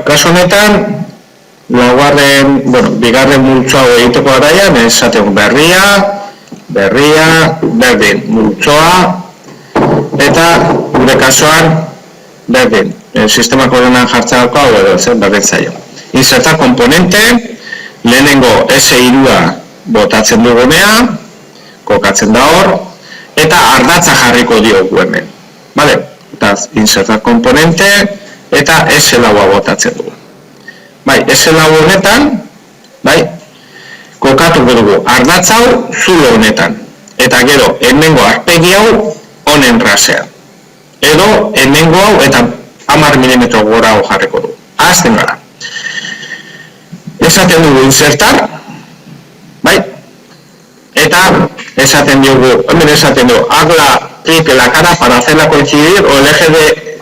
kasu honetan, bigarren multzo hau egiteko garaian, esaten berria, berdin, multzoa, eta gure kasuan, berdin, sistema koordenan jartzeko hau edo, berdin zaio. Insertar komponente, lehenengo S3a botatzen dugunea, kokatzen da hor, eta ardatza jarriko diogu hemen. Vale? Eta insertar komponente, eta S4a botatzen dugu. Bai, S4 honetan, bai, kokatuko dugu ardatz hau zulo honetan. Eta gero, hemengo arpegi hau honen rasean. Edo, hemengo hau eta 10 mm gora hau jarriko dugu. Azten gara. Esaten dugu insertar, bai, eta esaten dugu, haz la clic en la cara para hacerla coincidir o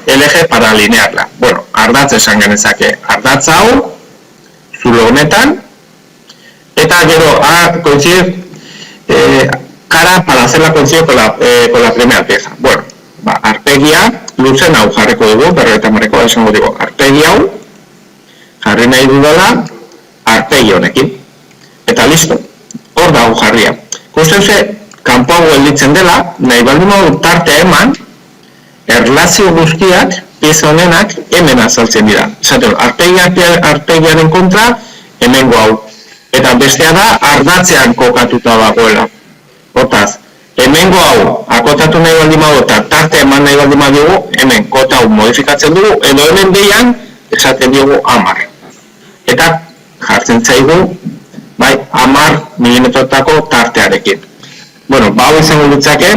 el eje para alinearla. Bueno, ardatz esan genezake, ardatz hau, zulo honetan, eta gero coincidir cara para hacerla coincidir con la primera pieza. Bueno, arpegia luzen hau jarriko dugu, berrogeita hamareko esango dugu, arpegi hau jarri nahi dudala arpegi honekin. Eta listo, hor da hau jarria. Kusten ze, kanpo hau gelditzen dela, nahi baldin modu tartea eman, erlazio guztiak, pieza honenak, hemen azaltzen dira. Esaten, arpegiaren kontra, hemengo hau. Eta bestea da, ardatzean kokatuta dagoela. Hortaz, hemengo hau, akotatu nahi baldin modu, eta tartea eman nahi baldin modu, hemen kota hau modifikatzen dugu, edo hemen behian, esaten diogu 10. Eta jartzen zaigu, bai, 10 milimetrotako tartearekin. Bueno, hau izango ditzake,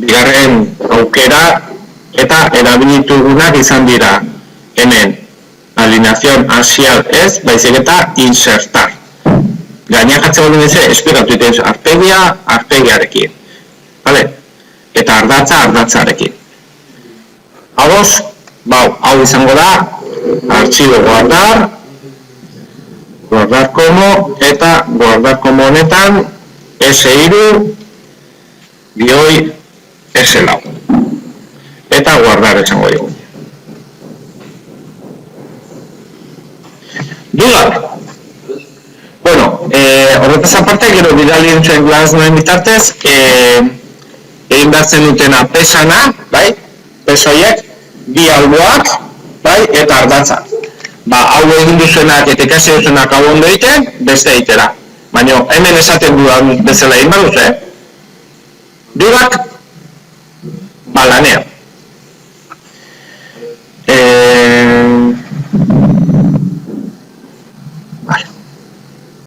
bigarren aukera eta erabilitugunak izan dira hemen alineación axial ez, baizik eta insertar. Gainean jartzen baldin dize, esplikatu iten arpegiarekin. Vale? Eta ardatzarekin. Ados, hau izango da, archivo guardar como, eta guardar como honetan, S3, bioi, S4. Eta guardar esango dugu. Dudak? Bueno, horretaz aparte, gero bidali duten Glassnoden bitartez, egin behar dutena pesana, bai? Pesoiek, bi alboak, bai? Eta ardatza. Hau egin duzuenak eta ikasi duzuenak hau ondo egiten, beste egitera. Baina hemen esaten dudan bezala egin baduz, Dudak, lanean. Vale.